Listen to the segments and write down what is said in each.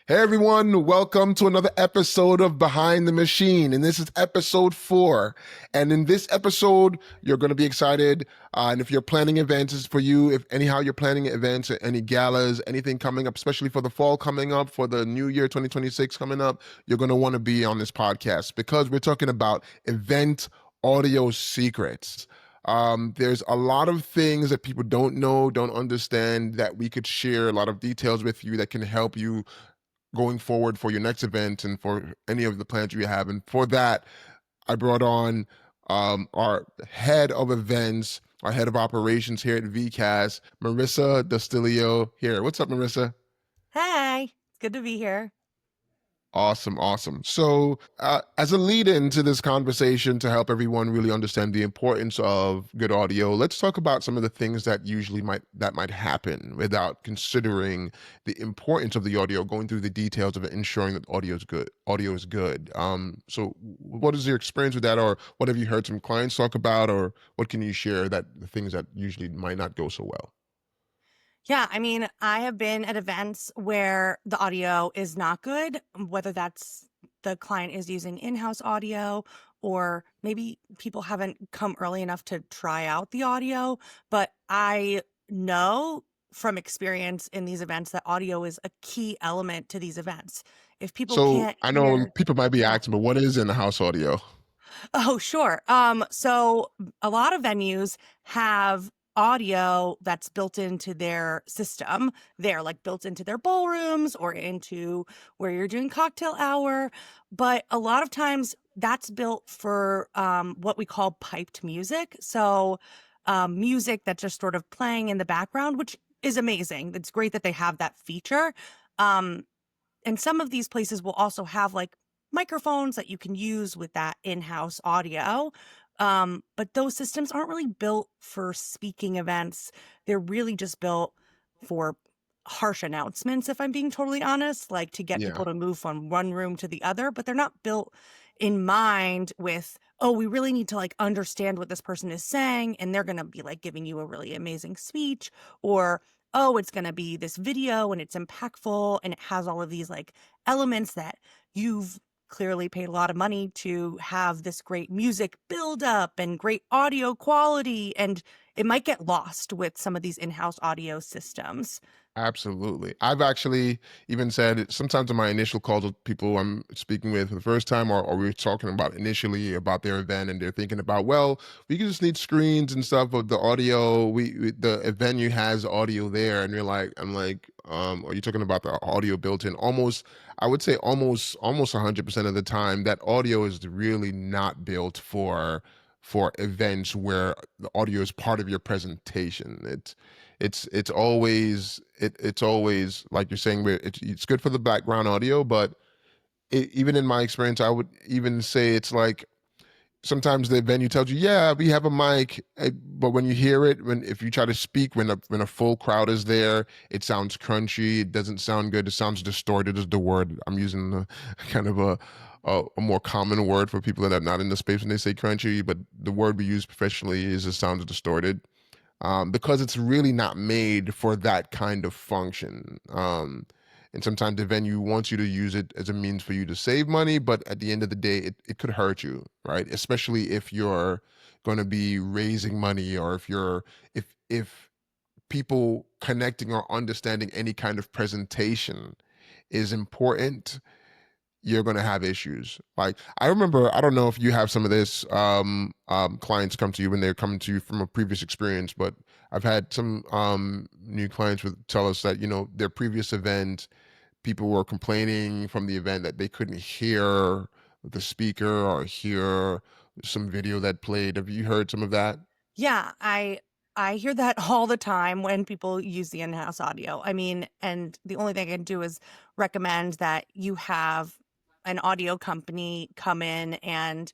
Hey everyone, welcome to another episode of Behind the Machine. And this is episode 4. And in this episode, you're going to be excited. And if you're planning events, it's for you. If anyhow you're planning events or any galas, anything coming up, especially for the fall coming up, for the new year 2026 coming up, you're going to want to be on this podcast because we're talking about event audio secrets. There's a lot of things that people don't know, don't understand that we could share a lot of details with you that can help you going forward for your next event and for any of the plans you have. And for that, I brought on our head of events, our head of operations here at VeeKast, Marissa Dostilio here. What's up, Marissa? Hey, it's good to be here. Awesome, awesome. So, as a lead into this conversation to help everyone really understand the importance of good audio, let's talk about some of the things that usually might happen without considering the importance of the audio, going through the details of it, ensuring that audio is good. Audio is good. So, what is your experience with that, or what have you heard some clients talk about, or what can you share that the things that usually might not go so well? Yeah, I mean, I have been at events where the audio is not good, whether that's the client is using in-house audio or maybe people haven't come early enough to try out the audio. But I know from experience in these events that audio is a key element to these events. If people So, can't I know hear, people might be yeah. asking, but what is in the house audio? Oh, sure. So a lot of venues have audio that's built into their system. They're like built into their ballrooms or into where you're doing cocktail hour. But a lot of times that's built for what we call piped music. So music that's just sort of playing in the background, which is amazing. It's great that they have that feature. Um, and some of these places will also have like microphones that you can use with that in-house audio. But those systems aren't really built for speaking events. They're really just built for harsh announcements, if I'm being totally honest, like to get Yeah. people to move from one room to the other, but they're not built in mind with, oh, we really need to like understand what this person is saying, and they're going to be like giving you a really amazing speech, or oh, it's going to be this video and it's impactful and it has all of these like elements that you've clearly paid a lot of money to have this great music build up and great audio quality. And it might get lost with some of these in-house audio systems. Absolutely. I've actually even said it sometimes in my initial calls with people I'm speaking with for the first time, or we're talking about initially about their event, and they're thinking about, well, we just need screens and stuff, but the audio, the venue has audio there, and you're like, I'm like, are you talking about the audio built in? Almost, I would say almost 100% of the time, that audio is really not built for events where the audio is part of your presentation. It's always like you're saying where it's good for the background audio, but even in my experience, I would even say it's like sometimes the venue tells you, yeah, we have a mic, but when you hear it, when if you try to speak when a full crowd is there, it sounds crunchy. It doesn't sound good. It sounds distorted. Is the word I'm using? Kind of a more common word for people that are not in the space when they say crunchy, but the word we use professionally is it sounds distorted because it's really not made for that kind of function. And sometimes the venue wants you to use it as a means for you to save money, but at the end of the day, it could hurt you, right? Especially if you're going to be raising money, or if people connecting or understanding any kind of presentation is important, you're going to have issues. Like I remember, I don't know if you have some of this clients come to you when they're coming to you from a previous experience, but I've had some new clients with tell us that their previous event, people were complaining from the event that they couldn't hear the speaker or hear some video that played. Have you heard some of that? Yeah, I hear that all the time when people use the in-house audio. I mean, and the only thing I can do is recommend that you have an audio company come in and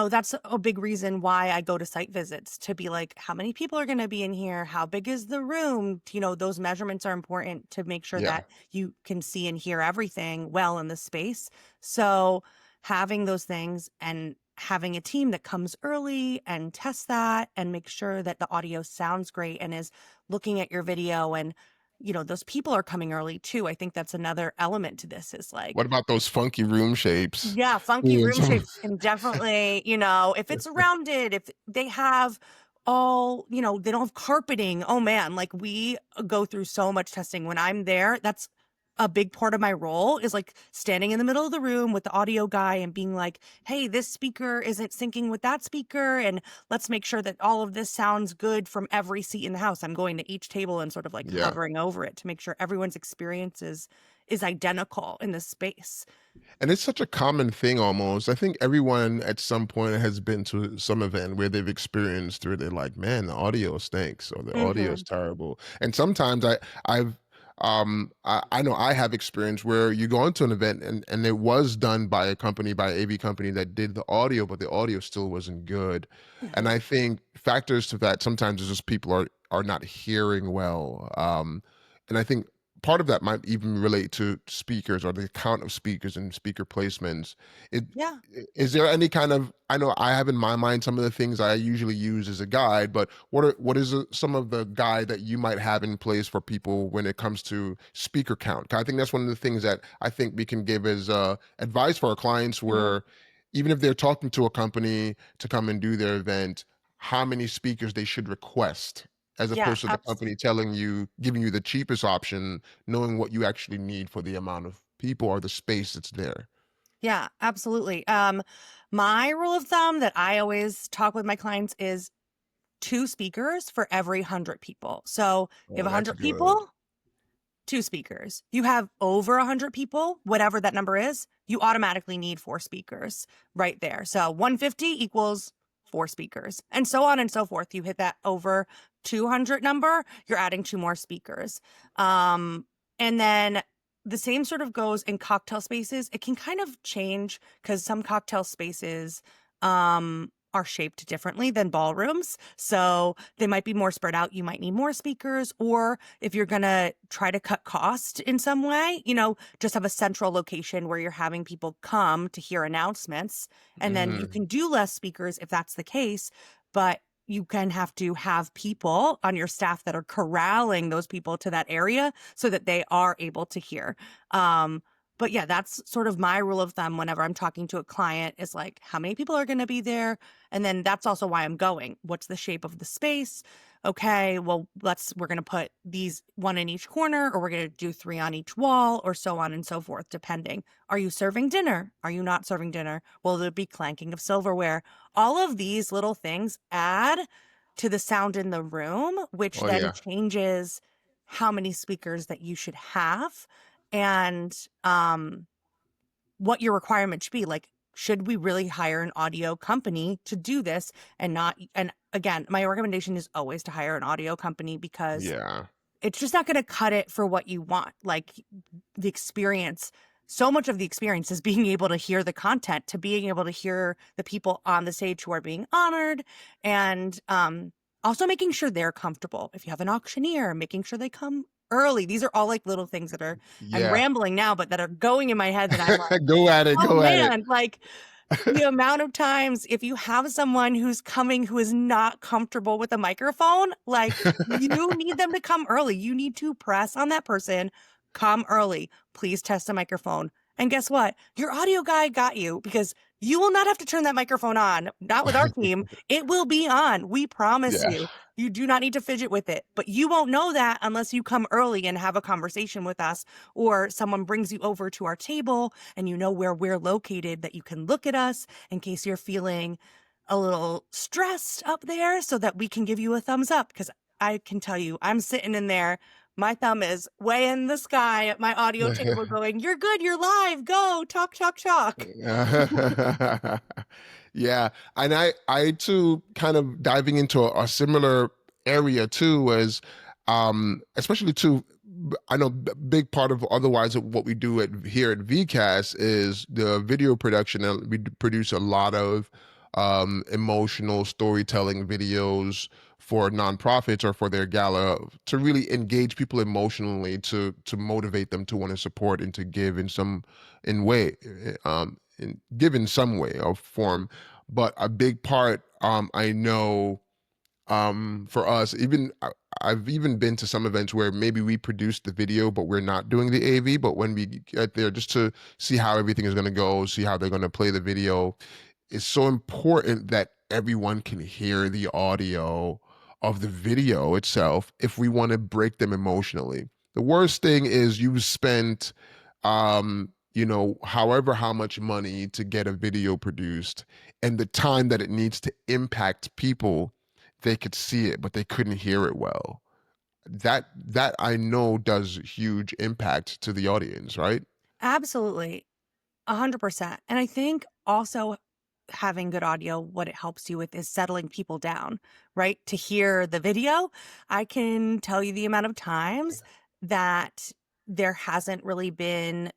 that's a big reason why I go to site visits to be like, how many people are going to be in here? How big is the room? Those measurements are important to make sure Yeah, that you can see and hear everything well in the space. So having those things and having a team that comes early and tests that and make sure that the audio sounds great and is looking at your video and those people are coming early too. I think that's another element to this is What like, about those funky room shapes? yeah, funky Ooh, and room some shapes can definitely, if it's rounded, if they have they don't have carpeting. Oh man, like we go through so much testing when I'm there. That's a big part of my role is like standing in the middle of the room with the audio guy and being like, hey, this speaker isn't syncing with that speaker. And let's make sure that all of this sounds good from every seat in the house. I'm going to each table and sort of like yeah. hovering over it to make sure everyone's experience is identical in the space. And it's such a common thing almost. I think everyone at some point has been to some event where they've experienced where they're like, man, the audio stinks or the audio is Hmm. terrible. And sometimes I know I have experience where you go into an event and it was done by a company, by an AV company that did the audio, but the audio still wasn't good. And Hmm. I think factors to that sometimes is just people are not hearing well. And I think part of that might even relate to speakers or the count of speakers and speaker placements. It Yeah. is there any kind of I know I have in my mind some of the things I usually use as a guide, but what is some of the guide that you might have in place for people when it comes to speaker count? 'Cause I think that's one of the things that I think we can give as advice for our clients, Hmm. where even if they're talking to a company to come and do their event, how many speakers they should request as Yeah. opposed to the company telling you, giving you the cheapest option, knowing what you actually need for the amount of people or the space that's there. Yeah, absolutely. My rule of thumb that I always talk with my clients is two speakers for every 100 people. So you have Oh, that's 100 good. people, two speakers. You have over 100 people, whatever that number is, you automatically need four speakers right there. So 150 equals four speakers, and so on and so forth. You hit that over 200 number, you're adding two more speakers. And then the same sort of goes in cocktail spaces. It can kind of change because some cocktail spaces are shaped differently than ballrooms. So they might be more spread out. You might need more speakers, or if you're going to try to cut cost in some way, just have a central location where you're having people come to hear announcements. And then you Mm, can do less speakers if that's the case, but you can have to have people on your staff that are corralling those people to that area so that they are able to hear. Um, but yeah, that's sort of my rule of thumb whenever I'm talking to a client is like, how many people are going to be there? And then that's also why I'm going. What's the shape of the space? Okay, well, we're going to put these one in each corner, or we're going to do three on each wall, or so on and so forth, depending. Are you serving dinner? Are you not serving dinner? Will there be clanking of silverware? All of these little things add to the sound in the room, which oh then yeah. changes how many speakers that you should have and what your requirement should be. Like, should we really hire an audio company to do this and not? And again, my recommendation is always to hire an audio company because Yeah. it's just not going to cut it for what you want. Like the experience, so much of the experience is being able to hear the content, to being able to hear the people on the stage who are being honored, and also making sure they're comfortable. If you have an auctioneer, making sure they come early. These are all like little things that are, I'm Yeah. rambling now, but that are going in my head that I'm like, Go at it. oh Go at it. man, like the amount of times if you have someone who's coming who is not comfortable with a microphone, like you need them to come early. You need to press on that person, come early. Please test a microphone. And guess what? Your audio guy got you because you will not have to turn that microphone on. Not with our team. It will be on. We promise Yeah. you. You do not need to fidget with it. But you won't know that unless you come early and have a conversation with us, or someone brings you over to our table and you know where we're located, that you can look at us in case you're feeling a little stressed up there so that we can give you a thumbs up. Because I can tell you, I'm sitting in there. My thumb is way in the sky at my audio table going, you're good, you're live, go, talk, talk, talk. Yeah, and I too kind of diving into a similar area too was especially too I know big part of otherwise of what we do at here at VeeKast is the video production, and we produce a lot of emotional storytelling videos for nonprofits or for their gala to really engage people emotionally, to motivate them to want to support and to give in some in way give in some way or form. But a big part I know For us, I've even been to some events where maybe we produce the video, but we're not doing the AV. But when we get there, just to see how everything is going to go, see how they're going to play the video, it's so important that everyone can hear the audio of the video itself if we want to break them emotionally. The worst thing is you've spent, however how much money to get a video produced, and the time that it needs to impact people, they could see it, but they couldn't hear it well. That I know does huge impact to the audience, right? Absolutely. 100%. And I think also having good audio, what it helps you with is settling people down, right? To hear the video, I can tell you the amount of times that there hasn't really been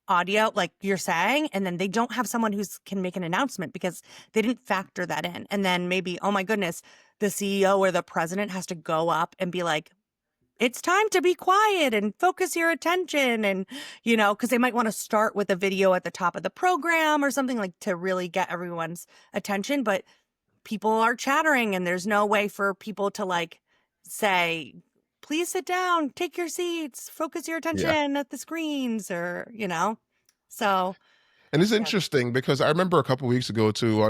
audio like you're saying, and then they don't have someone who's can make an announcement because they didn't factor that in. And then maybe, oh my goodness, the CEO or the president has to go up and be like, it's time to be quiet and focus your attention. And, because they might want to start with a video at the top of the program or something like to really get everyone's attention. But people are chattering and there's no way for people to like say, please sit down, take your seats, focus your Yeah. attention at the screens So, And it's yeah. interesting because I remember a couple weeks ago too.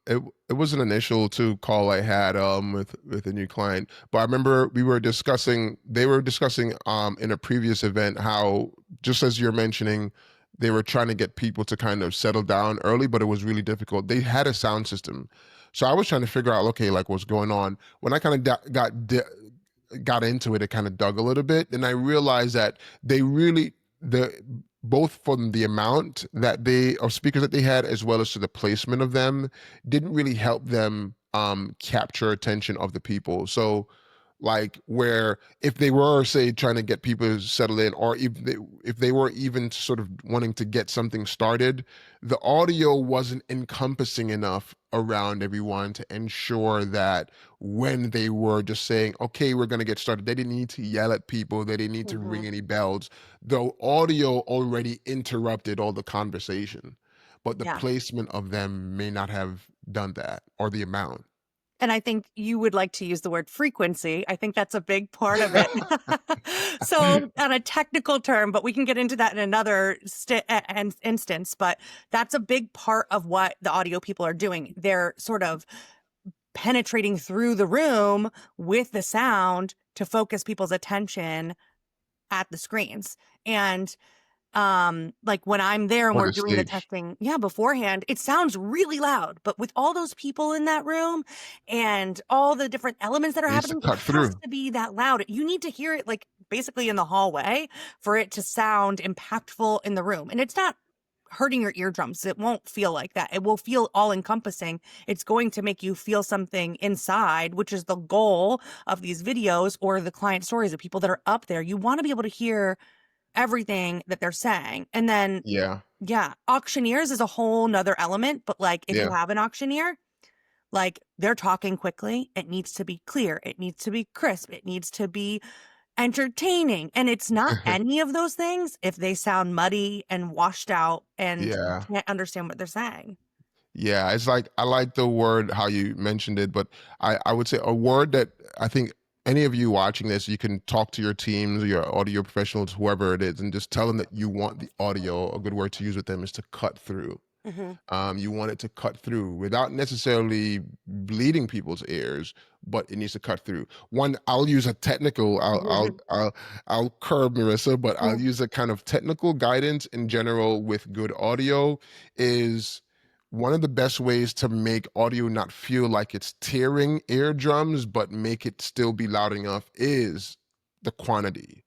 It was an initial two call I had with a new client, but I remember they were discussing in a previous event how, just as you're mentioning, they were trying to get people to kind of settle down early, but it was really difficult. They had a sound system, so I was trying to figure out, okay, like what's going on. When I kind of got into it, it kind of dug a little bit, and I realized that they really the both from the amount that they of speakers that they had as well as to the placement of them didn't really help them capture attention of the people. So like where if they were say trying to get people settled in, or if they were even sort of wanting to get something started, the audio wasn't encompassing enough around everyone to ensure that when they were just saying, okay, we're going to get started, they didn't need to yell at people, they didn't need to Hmm. ring any bells. The audio already interrupted all the conversation, but the Yeah. placement of them may not have done that, or the amount. And I think you would like to use the word frequency. I think that's a big part of it. So, on a technical term, but we can get into that in another instance. But that's a big part of what the audio people are doing. They're sort of penetrating through the room with the sound to focus people's attention at the screens. And like when I'm there and Or we're the doing the stage. testing, yeah, beforehand, it sounds really loud, but with all those people in that room and all the different elements that are It needs to happening, it cut has through. to be that loud. You need to hear it like basically in the hallway for it to sound impactful in the room. And it's not hurting your eardrums. It won't feel like that. It will feel all encompassing. It's going to make you feel something inside, which is the goal of these videos or the client stories of people that are up there. You want to be able to hear everything that they're saying. And then, Yeah. yeah, auctioneers is a whole nother element. But like, if you Yeah. have an auctioneer, like they're talking quickly, it needs to be clear, it needs to be crisp, it needs to be entertaining. And it's not any of those things if they sound muddy and washed out and you Yeah. can't understand what they're saying. Yeah. It's like I like the word how you mentioned it, but I would say a word that I think any of you watching this, you can talk to your teams, your audio professionals, whoever it is, and just tell them that you want the audio. A good word to use with them is to cut through. Hmm. You want it to cut through without necessarily bleeding people's ears, but it needs to cut through. One, I'll use a technical. I'll curb Marissa, but I'll use a kind of technical guidance in general with good audio. Is one of the best ways to make audio not feel like it's tearing eardrums, but make it still be loud enough is the quantity.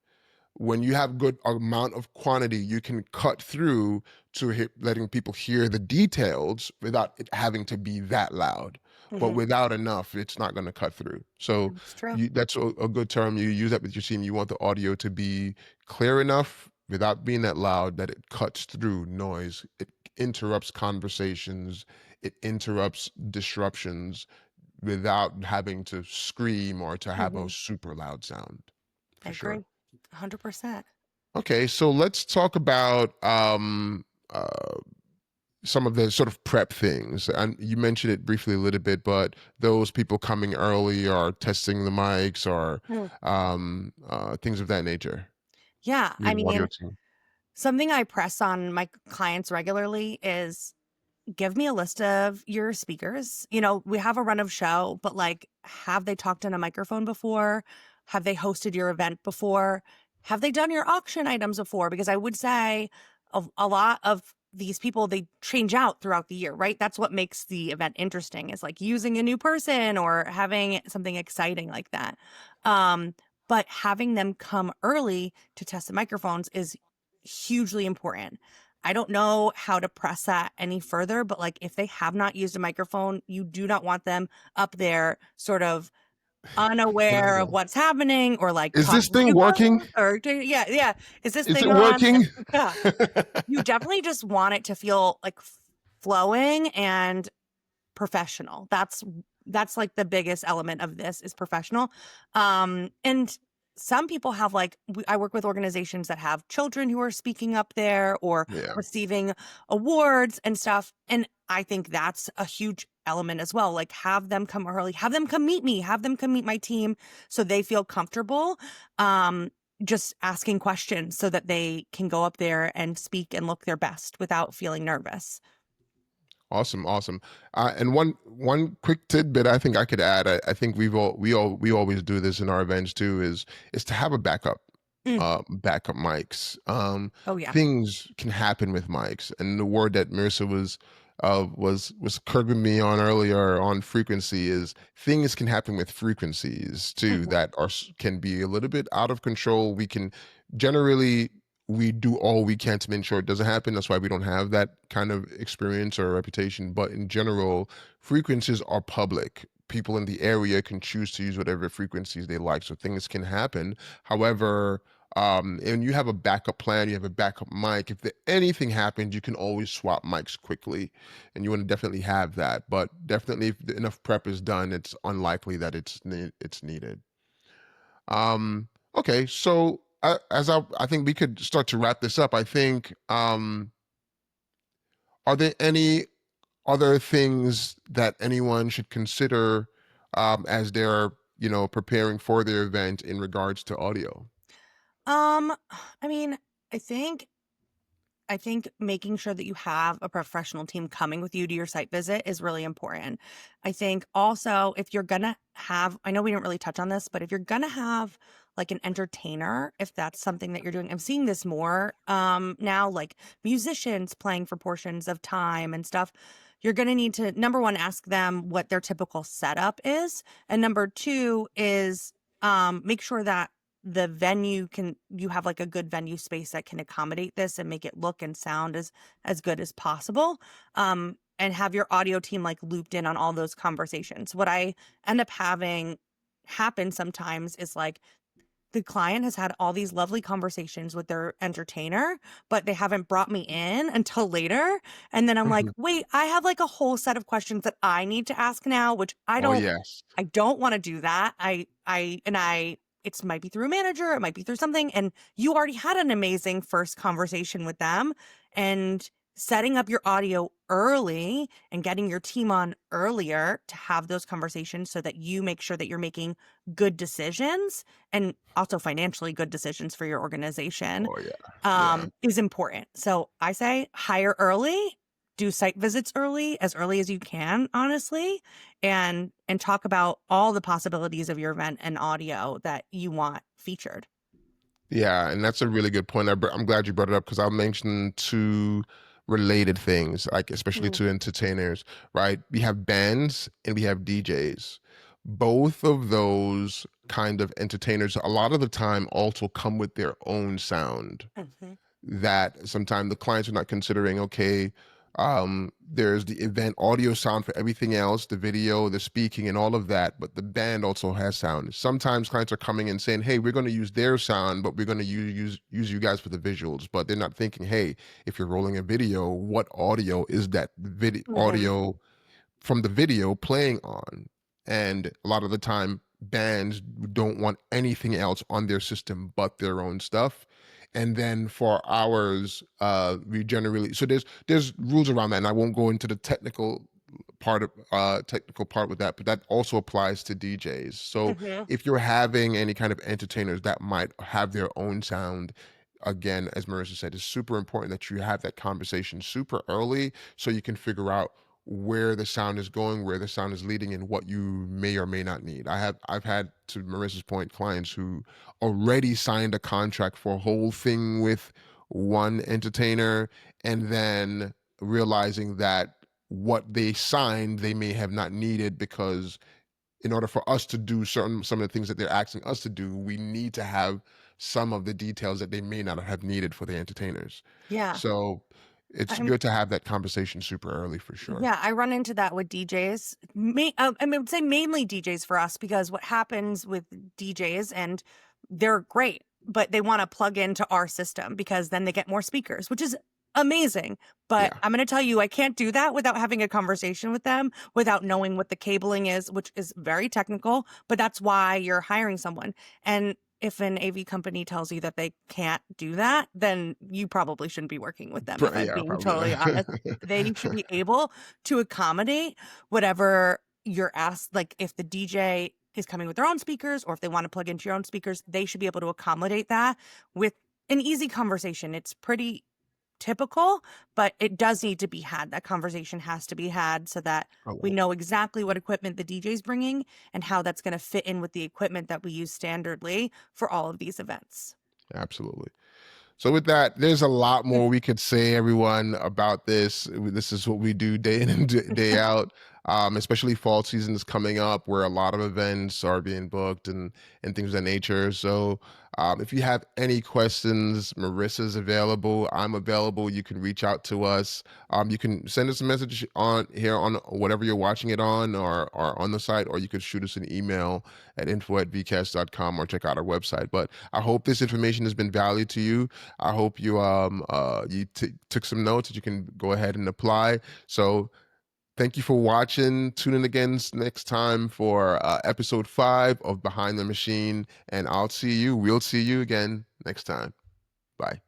When you have good amount of quantity, you can cut through to letting people hear the details without it having to be that loud. But Hmm. without enough, it's not going to cut through. So It's true. that's a good term. You use that with your team. You want the audio to be clear enough without being that loud that it cuts through noise. It interrupts conversations. It interrupts disruptions without having to scream or to have a Hmm. super loud sound, I for agree. sure. 100%. Okay, so let's talk about some of the sort of prep things. And you mentioned it briefly a little bit, but those people coming early or testing the mics or Mm. things of that nature. Yeah, Your I audio mean, team. something I press on my clients regularly is give me a list of your speakers. You know, we have a run of show, but like, have they talked in a microphone before? Have they hosted your event before? Have they done your auction items before? Because I would say a lot of these people, they change out throughout the year, right? That's what makes the event interesting is like using a new person or having something exciting like that. Um, but having them come early to test the microphones is hugely important. I don't know how to press that any further, but like if they have not used a microphone, you do not want them up there sort of unaware of No. what's happening or like Is this talking thing too working? close or yeah, yeah. Is this Is thing it on? working? Yeah. You definitely just want it to feel like flowing and professional. That's like the biggest element of this is professional. And some people have like I work with organizations that have children who are speaking up there or Yeah. receiving awards and stuff. And I think that's a huge element as well. Like have them come early, have them come meet me, have them come meet my team so they feel comfortable. Just asking questions so that they can go up there and speak and look their best without feeling nervous. Awesome, awesome. And one quick tidbit I think I could add. I think we always do this in our events too. Is to have a backup, Mm. backup mics. Oh yeah. Things can happen with mics, and the word that Marissa was curbing me on earlier on frequency is things can happen with frequencies too Mhm. that can be a little bit out of control. We can generally we do all we can to make sure it doesn't happen. That's why we don't have that kind of experience or reputation. But in general, frequencies are public. People in the area can choose to use whatever frequencies they like. So things can happen. However, and you have a backup plan, you have a backup mic. If anything happens, you can always swap mics quickly. And you want to definitely have that. But definitely if enough prep is done, it's unlikely that it's needed. Okay, so I think we could start to wrap this up. I think are there any other things that anyone should consider as they're preparing for their event in regards to audio? Um, I mean, I think I think making sure that you have a professional team coming with you to your site visit is really important. I think also if you're gonna have, I know we didn't really touch on this, but if you're gonna have like an entertainer, if that's something that you're doing, I'm seeing this more now, like musicians playing for portions of time and stuff. You're gonna need to number one, ask them what their typical setup is. And number two is make sure that the venue can you have like a good venue space that can accommodate this and make it look and sound as good as possible and have your audio team like looped in on all those conversations. What I end up having happen sometimes is like the client has had all these lovely conversations with their entertainer, but they haven't brought me in until later. And then I'm like, Mhm. wait, I have like a whole set of questions that I need to ask now, which Oh yes. I don't want to do that. It's might be through a manager, it might be through something. And you already had an amazing first conversation with them. And setting up your audio early and getting your team on earlier to have those conversations so that you make sure that you're making good decisions and also financially good decisions for your organization Oh yeah. Yeah. is important. So I say hire early, do site visits early as you can, honestly, and talk about all the possibilities of your event and audio that you want featured. Yeah, and that's a really good point. I'm glad you brought it up because I'll mention two related things, like especially Mm. to entertainers, right? We have bands and we have DJs. Both of those kind of entertainers, a lot of the time, also come with their own sound Mhm. that sometimes the clients are not considering. Okay, there's the event audio sound for everything else, the video, the speaking, and all of that, but the band also has sound. Sometimes clients are coming and saying, hey, we're going to use their sound, but we're going to use you guys for the visuals. But they're not thinking, hey, if you're rolling a video, what audio is that video Mhm. audio from the video playing on? And a lot of the time bands don't want anything else on their system but their own stuff. And then for ours, we generally, so there's rules around that, and I won't go into the technical part with that, but that also applies to DJs. So Hmm. if you're having any kind of entertainers that might have their own sound, again, as Marissa said, it's super important that you have that conversation super early so you can figure out where the sound is going, where the sound is leading, and what you may or may not need. I've had, to Marissa's point, clients who already signed a contract for a whole thing with one entertainer, and then realizing that what they signed they may have not needed, because in order for us to do some of the things that they're asking us to do, we need to have some of the details that they may not have needed for the entertainers. Yeah. So it's I'm good to have that conversation super early for sure. Yeah, I run into that with DJs. I mean, I would say mainly DJs for us, because what happens with DJs, and they're great, but they want to plug into our system because then they get more speakers, which is amazing. But Yeah. I'm going to tell you, I can't do that without having a conversation with them, without knowing what the cabling is, which is very technical, but that's why you're hiring someone. And if an AV company tells you that they can't do that, then you probably shouldn't be working with them, if I'm Yeah, being probably totally honest. not. They should be able to accommodate whatever you're asked. Like if the DJ is coming with their own speakers, or if they want to plug into your own speakers, they should be able to accommodate that with an easy conversation. It's pretty typical, but it does need to be had. That conversation has to be had so that All we right. know exactly what equipment the DJ is bringing and how that's going to fit in with the equipment that we use standardly for all of these events. Absolutely. So with that, there's a lot more we could say, everyone, about this. This is what we do day in and day out. Especially fall season is coming up, where a lot of events are being booked and things of that nature. So if you have any questions, Marissa's available. I'm available. You can reach out to us. You can send us a message on here on whatever you're watching it on, or on the site, or you could shoot us an email at info@vcast.com, or check out our website. But I hope this information has been valued to you. I hope you took some notes that you can go ahead and apply. So thank you for watching. Tune in again next time for episode 5 of Behind the Machine, and we'll see you again next time. Bye.